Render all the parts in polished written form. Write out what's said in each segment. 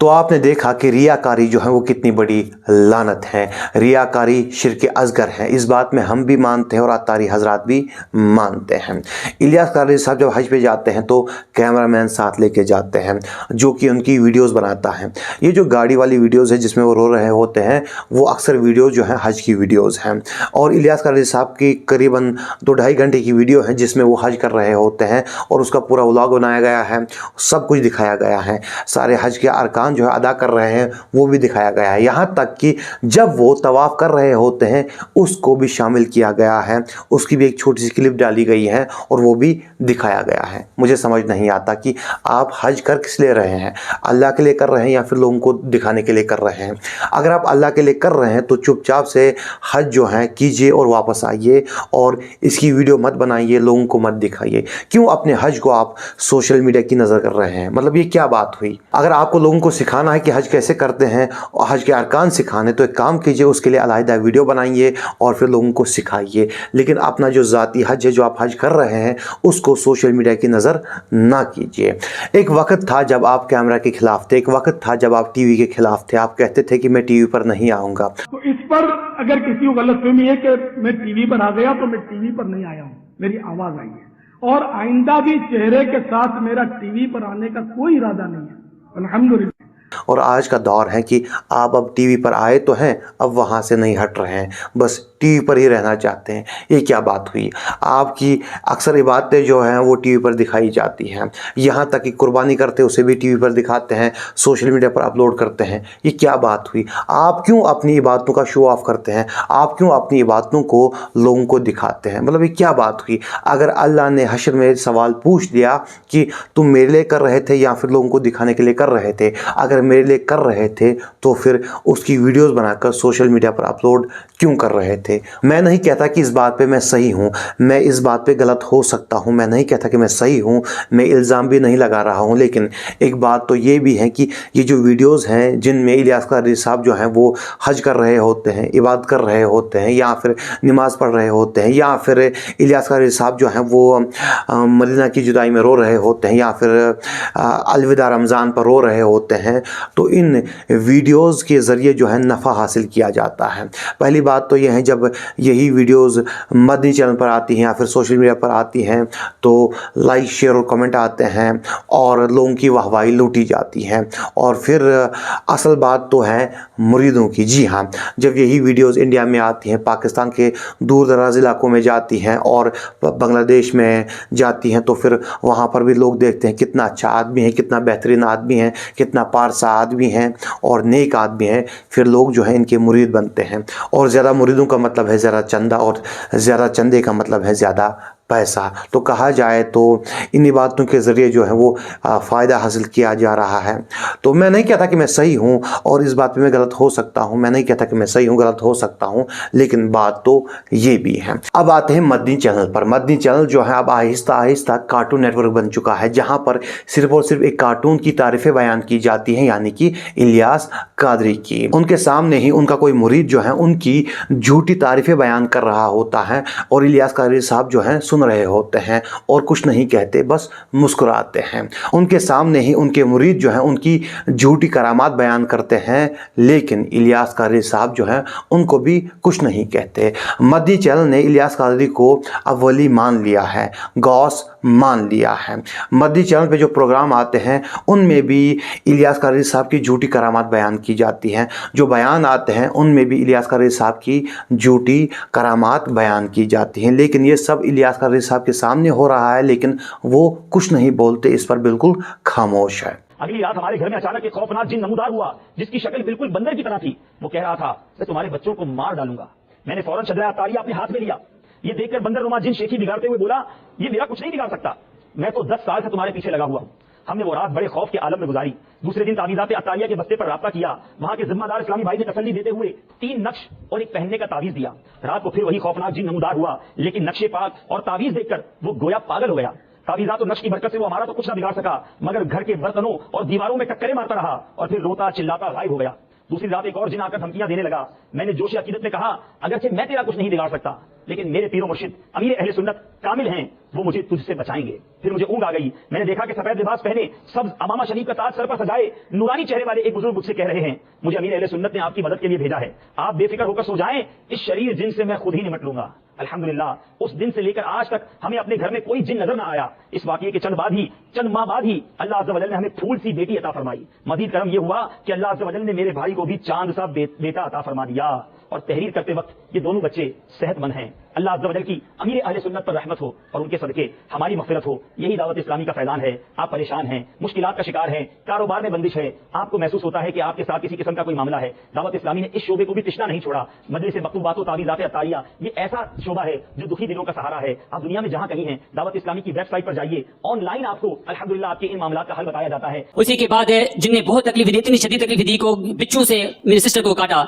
तो आपने देखा कि रियाकारी जो है वो कितनी बड़ी लानत है। रियाकारी शिर्क असगर है, इस बात में हम भी मानते हैं और अतारी हजरात भी मानते हैं। इलियास कादरी साहब जब हज पे जाते हैं तो कैमरामैन साथ लेके जाते हैं जो कि उनकी वीडियोस बनाता है। ये जो गाड़ी वाली वीडियोस है जिसमें वो रो रहे होते हैं वो अक्सर वीडियोस जो है हज की वीडियोस हैं। और इलियास कादरी साहब की करीबन 2-2.5 घंटे की वीडियो है जिसमें वो हज कर रहे होते हैं और उसका पूरा व्लॉग बनाया गया है, सब कुछ दिखाया गया है, सारे हज के अरकान जो है अदा कर रहे हैं वो भी दिखाया गया है। यहाँ तक कि जब वो तवाफ कर रहे होते हैं उसको भी शामिल किया गया है, उसकी भी एक छोटी सी क्लिप डाली गई है और वो भी दिखाया गया है। मुझे समझ नहीं आता कि आप हज कर किस लिए रहे हैं, अल्लाह के लिए कर रहे हैं या फिर लोगों को दिखाने के लिए कर रहे हैं। अगर आप अल्लाह के लिए कर रहे हैं तो चुपचाप से हज जो है कीजिए और वापस आइए और इसकी वीडियो मत बनाइए, लोगों को मत दिखाइए। क्यों अपने हज को आप सोशल मीडिया की नज़र कर रहे हैं? मतलब ये क्या बात हुई? अगर आपको लोगों को सिखाना है कि हज कैसे करते हैं और हज के अरकान सिखाने, तो एक काम कीजिए, उसके लिए अलहदा वीडियो बनाइए और फिर लोगों को सिखाइए। लेकिन अपना जो ज़ाती हज है, जो आप हज कर रहे हैं, उसको सोशल मीडिया की नज़र ना कीजिए। एक वक्त था जब आप कैमरा के खिलाफ थे, एक वक्त था जब आप टीवी के खिलाफ थे। आप कहते थे कि मैं टीवी पर नहीं आऊँगा। तो इस पर अगर किसी को गलतफहमी है कि मैं टीवी पर आ गया तो मैं टीवी पर नहीं आया हूँ, मेरी आवाज़ आई है और आइंदा भी चेहरे के साथ मेरा टीवी पर आने का कोई इरादा नहीं है, अल्हम्दुलिल्लाह। और आज का दौर है कि आप अब टीवी पर आए तो हैं, अब वहाँ से नहीं हट रहे हैं, बस टीवी पर ही रहना चाहते हैं। ये क्या बात हुई? आपकी अक्सर इबादतें जो हैं वो टीवी पर दिखाई जाती हैं, यहाँ तक कि कुर्बानी करते उसे भी टीवी पर दिखाते हैं, सोशल मीडिया पर अपलोड करते हैं। ये क्या बात हुई? आप क्यों अपनी इबादतों का शो ऑफ करते हैं? आप क्यों अपनी इबादतों को लोगों को दिखाते हैं? मतलब ये क्या बात हुई? अगर अल्लाह ने हश्र में सवाल पूछ दिया कि तुम मेरे लिए कर रहे थे या फिर लोगों को दिखाने के लिए कर रहे थे, अगर मेरे लिए कर रहे थे तो फिर उसकी वीडियोस बनाकर सोशल मीडिया पर अपलोड क्यों कर रहे थे? मैं नहीं कहता कि इस बात पे मैं सही हूँ, मैं इस बात पे गलत हो सकता हूँ, मैं नहीं कहता कि मैं सही हूँ, मैं इल्ज़ाम भी नहीं लगा रहा हूँ। लेकिन एक बात तो ये भी है कि ये जो वीडियोस हैं जिनमें इलियास कादरी साहब जो हैं वो हज कर रहे होते हैं, इबादत कर रहे होते हैं या फिर नमाज़ पढ़ रहे होते हैं या फिर इलियास कादरी साहब जो हैं वो मदीना की जुदाई में रो रहे होते हैं या फिर अलविदा रमज़ान पर रो रहे होते हैं, तो इन वीडियोस के ज़रिए जो है नफ़ा हासिल किया जाता है। पहली बात तो यह है, जब यही वीडियोस मदनी चैनल पर आती हैं या फिर सोशल मीडिया पर आती हैं तो लाइक शेयर और कमेंट आते हैं और लोगों की वाहवाही लूटी जाती है। और फिर असल बात तो है मुरीदों की। जी हाँ, जब यही वीडियोस इंडिया में आती हैं, पाकिस्तान के दूर दराज इलाकों में जाती हैं और बांग्लादेश में जाती हैं, तो फिर वहाँ पर भी लोग देखते हैं कितना अच्छा आदमी है, कितना बेहतरीन आदमी है, कितना पारसा आदमी है और नेक आदमी है। फिर लोग जो है इनके मुरीद बनते हैं और ज़्यादा मुरीदों का मतलब है ज़्यादा चंदा और ज़्यादा चंदे का मतलब है ज़्यादा पैसा। तो कहा जाए तो इन्हीं बातों के ज़रिए जो है वो फ़ायदा हासिल किया जा रहा है। तो मैं नहीं कहता कि मैं सही हूँ और इस बात पे मैं गलत हो सकता हूँ, मैं नहीं कहता कि मैं सही हूँ, गलत हो सकता हूँ, लेकिन बात तो ये भी है। अब आते हैं मदनी चैनल पर। मदनी चैनल जो है अब आहिस्ता आहिस्ता कार्टून नेटवर्क बन चुका है, जहाँ पर सिर्फ और सिर्फ एक कार्टून की तारीफ़ें बयान की जाती हैं, यानी कि इलियास कादरी की। उनके सामने ही उनका कोई मुरीद जो है उनकी झूठी तारीफ़ें बयान कर रहा होता है और इलियास कादरी साहब जो हैं सुन रहे होते हैं और कुछ नहीं कहते, बस मुस्कुराते हैं। उनके सामने ही उनके मुरीद जो हैं उनकी झूठी करामात बयान करते हैं, लेकिन इलियास कादरी साहब जो हैं उनको भी कुछ नहीं कहते। मदनी चैनल ने इलियास कादरी को अब वली मान लिया है, गौस मान लिया है। मदनी चैनल पे जो प्रोग्राम आते हैं उनमें भी इलियास कादरी साहब की झूठी करामात बयान की जाती हैं, जो बयान आते हैं उनमें भी इलियास कादरी साहब की झूठी करामात बयान की जाती हैं। लेकिन ये सब इलियास कादरी साहब के सामने हो रहा है, लेकिन वो कुछ नहीं बोलते, इस पर बिल्कुल खामोश है। अगली रात हमारे घर में अचानक एक खौफनाक जिन नमूदार हुआ, जिसकी शक्ल बिल्कुल बंदर की तरह थी। वो कह रहा था, मैं तुम्हारे बच्चों को मार डालूंगा। मैंने फौरन शजरा अत्तारिया अपने हाथ में लिया। ये देखकर बंदर नुमा जिन शेखी बिगाड़ते हुए बोला, ये मेरा कुछ नहीं बिगाड़ सकता, मैं तो 10 साल से तुम्हारे पीछे लगा हुआ हूं। हमने वो रात बड़े खौफ के आलम में गुजारी। दूसरे दिन तावीज़ात अत्तारिया के बस्ते पर राब्ता किया। वहां के जिम्मेदार इस्लामी भाई ने तसल्ली देते हुए 3 नक्श और एक पहनने का तावीज दिया। रात को फिर वही खौफनाक जिन नमूदार हुआ, लेकिन नक्शे पाक और तावीज देखकर वो गोया पागल हो गया। तावीज़ात और नक्श की बरकत से वो हमारा तो कुछ ना बिगाड़ सका, मगर घर के बर्तनों और दीवारों में टक्करें मारता रहा और फिर रोता चिल्लाता गायब हो गया। दूसरी रात एक और जिन आकर धमकियां देने लगा। मैंने जोश अकीदत में कहा, अगरचे मैं तेरा कुछ नहीं बिगाड़ सकता, लेकिन मेरे पीरो मुर्शिद अमीर अहले सुन्नत कामिल हैं, वो मुझे तुझसे बचाएंगे। फिर मुझे ऊँग आ गई। मैंने देखा कि सफेद लिबास पहने, सब्ज अमामा शरीफ का ताज सर पर सजाए, नूरानी चेहरे वाले एक बुजुर्ग मुझसे कह रहे हैं, मुझे अमीर अहले सुन्नत ने आपकी मदद के लिए भेजा है, आप बेफिक्र होकर सो जाएं, इस शरीर जिन से मैं खुद ही निपट लूंगा। अल्हम्दुलिल्लाह उस दिन से लेकर आज तक हमें अपने घर में कोई जिन नजर ना आया। इस वाकये के चंद माह बाद ही अल्लाह अज़्ज़ व जल ने हमें फूल सी बेटी अता फरमाई। मजीद करम यह हुआ कि अल्लाह अज़्ज़ व जल ने मेरे भाई को भी चांद सा बेटा अता फरमा दिया, और तहरीर करते वक्त ये दोनों बच्चे सेहतमंद हैं। अल्लाह अज़्ज़ व जल की अमीर अहले सुन्नत पर रहमत हो और उनके सदके हमारी मग़फ़िरत हो। यही दावत इस्लामी का फैज़ान है। आप परेशान हैं, मुश्किलात का शिकार हैं, कारोबार में बंदिश है, आपको महसूस होता है कि आपके साथ किसी किस्म का कोई मामला है, दावत इस्लामी ने इस शोबे को भी तिश्ना नहीं छोड़ा। मजलिस मकतूबात व तावीज़ात अतारिया ये ऐसा शोबा है जो दुखी दिलों का सहारा है। आप दुनिया में जहां कहीं हैं, दावत इस्लामी की वेबसाइट पर जाइए, ऑनलाइन आपको अल्हम्दुलिल्लाह आपके इन मामलों का हल बताया जाता है। उसी के बाद जिनने बहुत तकलीफ दी, इतनी शदीद तकलीफ दी को बिच्छू से मेरी सिस्टर को काटा।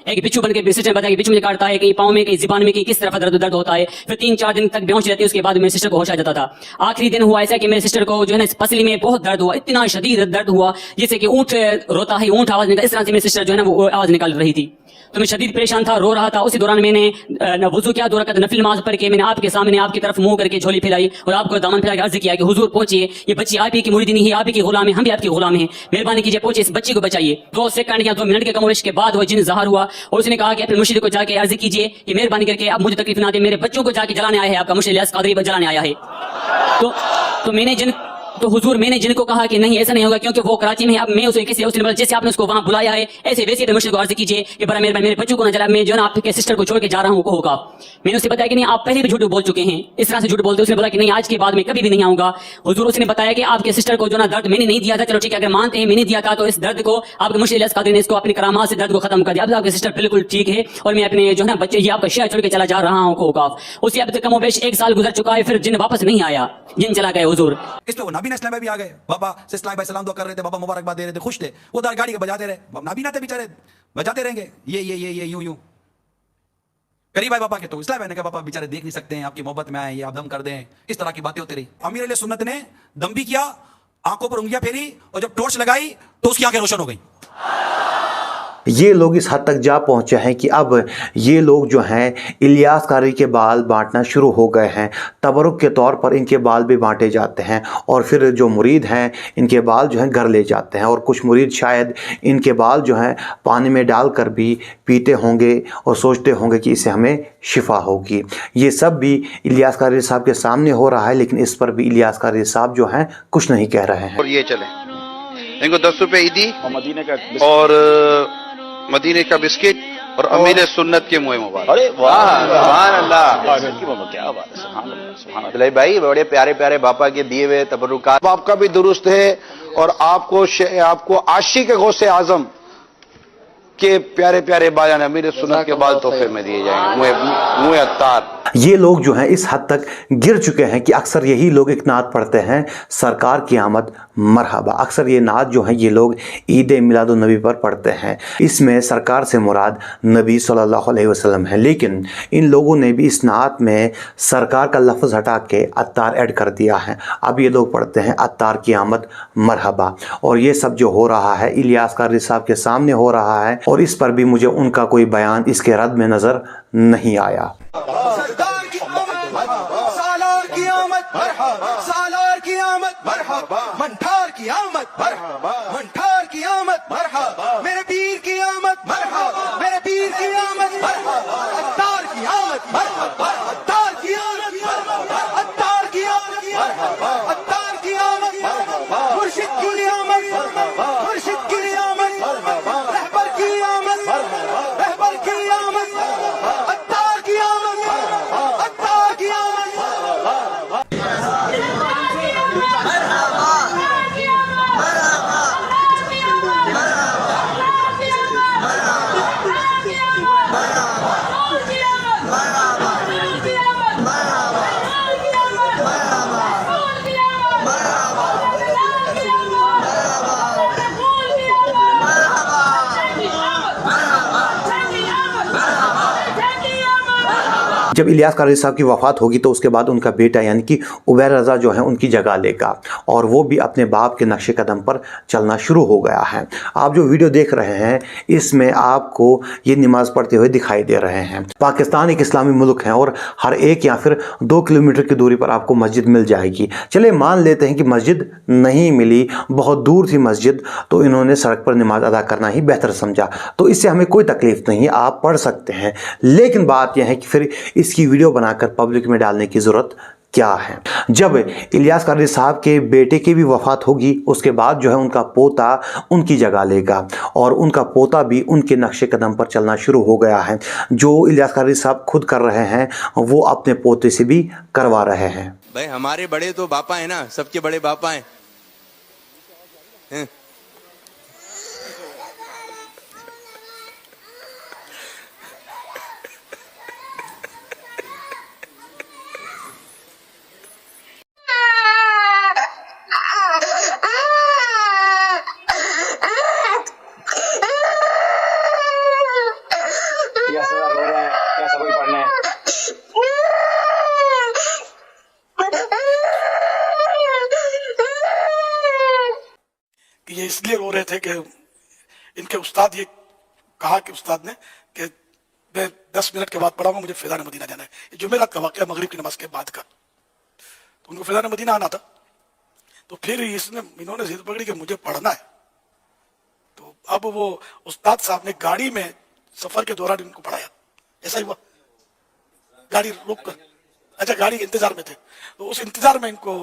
एक बिच्छू बन के सिस्टर ने बताया कि बिच्छू मुझे काटता है, कहीं पाँव में, कहीं ज़ुबान में, कहीं किस तरफ दर्द होता है। फिर 3-4 दिन तक बेहोश रहती है। उसके बाद मेरी सिस्टर को होश आ जाता था। आखिरी दिन हुआ ऐसा कि मेरे सिस्टर को जो है ना पसली में बहुत दर्द हुआ, इतना शदीद दर्द हुआ जैसे कि ऊँट रोता है, ऊँट आवाज निकाल, इस तरह से मेरी सिस्टर जो है ना वो आवाज निकाल रही थी। तो मैं शदीद परेशान था, रो रहा था। उसी दौरान मैंने वुजू किया, 2 रकात नफिल नमाज पढ़ के मैंने आपके सामने आपकी तरफ मुंह करके झोली फैलाई और आपको दामन फैला के अर्ज किया कि हुजूर पहुंचिए, ये बच्ची आप ही की मुरीदी नहीं है, आप ही की गुलाम है, हम भी आपकी गुलाम हैं, मेहरबानी कीजिए पहुंचे, इस बच्ची को बचाइए। 2 सेकंड या 2 मिनट के कमोवेश के बाद वो जिन ज़ाहिर हुआ और उसने कहा कि अपने मुर्शिद को जाके अर्ज कीजिए कि मेहरबानी करके अब मुझे तकलीफ ना दे, मेरे बच्चों को जाके जलाने आया है, आपका मुर्शिद इलियास कादरी जलाने आया है। तो हुजूर मैंने जिनको कहा कि नहीं ऐसा नहीं होगा, क्योंकि वो कराची में है। अब मैं उसे उसने बोला जैसे आपने उसको वहां बुलाया है ऐसे वैसे अपने मुर्शिद को अर्ज कीजिए कि बड़ा मेहरबानी मेरे बच्चों को न जला, मैं जो है ना आपके सिस्टर को छोड़ के जा रहा हूँ, होगा। मैंने उसे बताया कि नहीं आप पहले भी झूठ बोल चुके हैं, इस तरह से झूठ बोलते। उसने बोला कि नहीं आज के बाद में कभी भी नहीं आऊंगा। हुजूर उसने बताया कि आपके सिस्टर को जो ना दर्द मैंने नहीं दिया था, चलो ठीक है अगर मानते हैं मैंने दिया था, तो इस दर्द को आपके मुर्शिद इलियास कादरी ने इसको अपनी करामात से दर्द को खत्म कर दिया। अब आपके सिस्टर बिल्कुल ठीक है और मैं अपने जो है ना बच्चे ये आपका शहर छोड़ के चला जा रहा हूँ, होगा। उसी अब तक कमोबेश 1 साल गुजर चुका है, फिर जिन वापस नहीं आया, जिन चला गए हुजूर। इस पे वो नाबीना इस्लाम में भी आ गए। बाबा से इस्लाम भाई सलाम दुआ कर रहे थे, बाबा मुबारकबाद दे रहे थे, खुश थे। वो गाड़ी के बजाते रहे, नाबीना थे बेचारे, बजाते रहेंगे ये यूं करीब आए बाबा के। तो इस्लाम ने कहा बाबा बेचारे देख नहीं सकते हैं, आपकी मोहब्बत में आए, ये आप दम कर दें। इस तरह की बातें होती रही। अमीर अहले सुन्नत ने दम भी किया, आंखों पर उंगलियां फेरी और जब टॉर्च लगाई तो उसकी आंखें रोशन हो गई। ये लोग इस हद तक जा पहुँचे हैं कि अब ये लोग जो हैं इलियास कारी के बाल बांटना शुरू हो गए हैं। तबरुक के तौर पर इनके बाल भी बांटे जाते हैं और फिर जो मुरीद हैं इनके बाल जो हैं घर ले जाते हैं, और कुछ मुरीद शायद इनके बाल जो हैं पानी में डालकर भी पीते होंगे और सोचते होंगे कि इससे हमें शिफा होगी। ये सब भी इलियास कारी साहब के सामने हो रहा है, लेकिन इस पर भी इलियास कारी साहब जो हैं कुछ नहीं कह रहे हैं। और ये चले इनको 10 रुपए ईदी और मदीने का बिस्किट और अमीर सुन्नत के मुँह मुबारक। अरे वाह सुभान अल्लाह, क्या बात है, सुभान अल्लाह सुभान अल्लाह। भाई बड़े प्यारे प्यारे बापा के दिए हुए तबरुकात, आपका भी दुरुस्त है और आपको आशिक गौसे आजम के प्यारे प्यारे बाल अमीर सुन्नत के बाल तोहफे में दिए जाएंगे, मुँह अत्तार। ये लोग जो हैं इस हद तक गिर चुके हैं कि अक्सर यही लोग एक नात पढ़ते हैं, सरकार की आमद मरहबा। अक्सर ये नात जो है ये लोग ईद मिलादुन नबी पर पढ़ते हैं। इसमें सरकार से मुराद नबी सल्लल्लाहु अलैहि वसल्लम है, लेकिन इन लोगों ने भी इस नात में सरकार का लफ्ज़ हटा के अत्तार ऐड कर दिया है। अब ये लोग पढ़ते हैं अत्तार की आमद मरहबा, और ये सब जो हो रहा है इलियास कारी साहब के सामने हो रहा है, और इस पर भी मुझे उनका कोई बयान इसके रद्द में नज़र नहीं आया। सरदार की आमद, सालार की आमद, सालार की आमद, मंठार की आमद, मंठार की आमद, मेरे पीर की आमद, मेरे पीर की आमद, अत्तार की आमद, अत्तार की आमद, अत्तार की आमद, अत्तार की आमद, मुर्शिद की आमद, मुर्शिद की आमद, रहबर की आमद, रहबर की आमद, अत्तार की आमद, अत्तार की आमद। जब इलियास कारी साहब की वफ़ात होगी तो उसके बाद उनका बेटा यानी कि उबैर रज़ा जो है उनकी जगह लेगा और वो भी अपने बाप के नक्शे कदम पर चलना शुरू हो गया है। आप जो वीडियो देख रहे हैं इसमें आपको ये नमाज़ पढ़ते हुए दिखाई दे रहे हैं। पाकिस्तान एक इस्लामी मुल्क है और हर 1 या फिर 2 किलोमीटर की दूरी पर आपको मस्जिद मिल जाएगी। चलिए मान लेते हैं कि मस्जिद नहीं मिली, बहुत दूर थी मस्जिद, तो इन्होंने सड़क पर नमाज अदा करना ही बेहतर समझा। तो इससे हमें कोई तकलीफ नहीं है, आप पढ़ सकते हैं। लेकिन बात यह है कि फिर इसकी वीडियो बनाकर पब्लिक में डालने की ज़रूरत क्या है। जब इलियास कारी साहब के बेटे की भी वफ़ात होगी उसके बाद जो है उनका पोता उनकी जगह लेगा और उनका पोता भी उनके नक्शे कदम पर चलना शुरू हो गया है। जो इलियास कारी साहब खुद कर रहे हैं वो अपने पोते से भी करवा रहे हैं। भाई हमारे बड़े तो बापा है ना, सबके बड़े बापा हैं। ये इसलिए रो रहे थे कि इनके उस्ताद ये कहा कि उस्ताद ने कि मैं 10 मिनट के बाद पढ़ाऊंगा, मुझे फैज़ान मदीना जाना है। ये जुमेरात का वाक़या मगरिब की नमाज के बाद का, तो उनको फैज़ान मदीना आना था। तो फिर इन्होंने जिद पकड़ी कि मुझे पढ़ना है। तो अब वो उस्ताद साहब ने गाड़ी में सफर के दौरान इनको पढ़ाया। ऐसा ही हुआ, गाड़ी रोक कर, अच्छा गाड़ी के इंतजार में थे तो उस इंतजार में इनको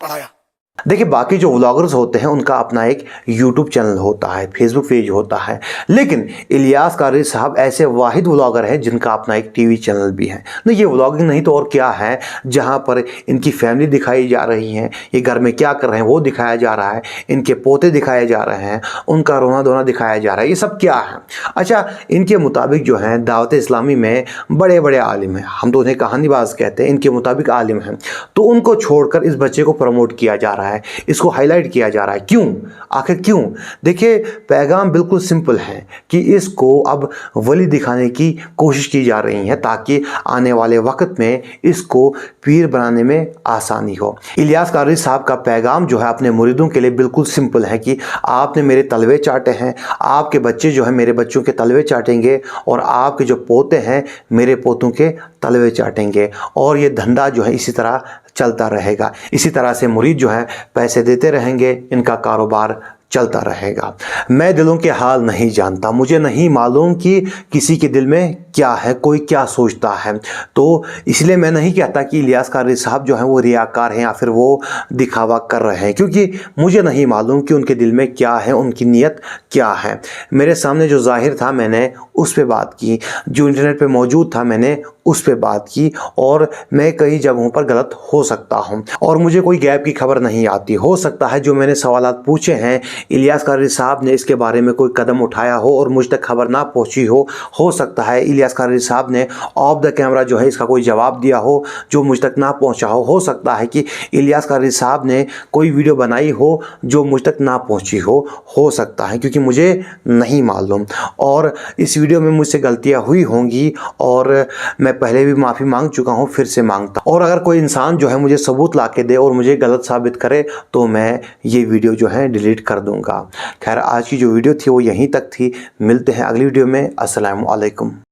पढ़ाया। देखिए बाकी जो व्लॉगर्स होते हैं उनका अपना एक यूट्यूब चैनल होता है, फेसबुक पेज होता है, लेकिन इलियास कारी साहब ऐसे वाहिद व्लॉगर हैं जिनका अपना एक टीवी चैनल भी है। नहीं ये व्लॉगिंग नहीं तो और क्या है, जहां पर इनकी फैमिली दिखाई जा रही है, ये घर में क्या कर रहे हैं वो दिखाया जा रहा है, इनके पोते दिखाए जा रहे हैं, उनका रोना धोना दिखाया जा रहा है, ये सब क्या है। अच्छा इनके मुताबिक जो है दावत इस्लामी में बड़े बड़े आलिम हैं, हम तो उन्हें कहानीबाज कहते हैं, इनके मुताबिक आलिम हैं, तो उनको छोड़कर इस बच्चे को प्रमोट किया जा रहा है, इसको हाईलाइट किया जा रहा है। क्यों, आखिर क्यों? देखिए पैगाम बिल्कुल सिंपल है कि इसको अब वली दिखाने की कोशिश की जा रही है ताकि आने वाले वक्त में इसको पीर बनाने में आसानी हो। इलियास कारी साहब का पैगाम जो है अपने मुरीदों के लिए बिल्कुल सिंपल है कि आपने मेरे तलवे चाटे हैं, आपके बच्चे जो है मेरे बच्चों के तलवे चाटेंगे और आपके जो पोते हैं मेरे पोतों के तलवे चाटेंगे, और ये धंधा जो है इसी तरह चलता रहेगा। इसी तरह से मुरीद जो है पैसे देते रहेंगे, इनका कारोबार चलता रहेगा। मैं दिलों के हाल नहीं जानता, मुझे नहीं मालूम कि किसी के दिल में क्या है, कोई क्या सोचता है, तो इसलिए मैं नहीं कहता कि इलियास कारी साहब जो हैं वो रियाकार हैं या फिर वो दिखावा कर रहे हैं, क्योंकि मुझे नहीं मालूम कि उनके दिल में क्या है, उनकी नीयत क्या है। मेरे सामने जो ज़ाहिर था मैंने उस पर बात की, जो इंटरनेट पे मौजूद था मैंने उस पर बात की, और मैं कई जगहों पर गलत हो सकता हूं और मुझे कोई गैब की खबर नहीं आती। हो सकता है जो मैंने सवालात पूछे हैं इलियास कारी साहब ने इसके बारे में कोई कदम उठाया हो और मुझ तक खबर ना पहुंची हो सकता है इलियास कारी साहब ने ऑफ द कैमरा जो है इसका कोई जवाब दिया हो जो मुझ तक ना पहुंचा हो सकता है कि इलियास कारी साहब ने कोई वीडियो बनाई हो जो मुझ तक ना पहुंची हो सकता है, क्योंकि मुझे नहीं मालूम, और इस वीडियो में मुझसे गलतियां हुई होंगी और मैं पहले भी माफ़ी मांग चुका हूं, फिर से मांगता। और अगर कोई इंसान जो है मुझे सबूत ला के दे और मुझे गलत साबित करे तो मैं ये वीडियो जो है डिलीट कर दूंगा। खैर आज की जो वीडियो थी वो यहीं तक थी, मिलते हैं अगली वीडियो में। अस्सलामु अलैकुम।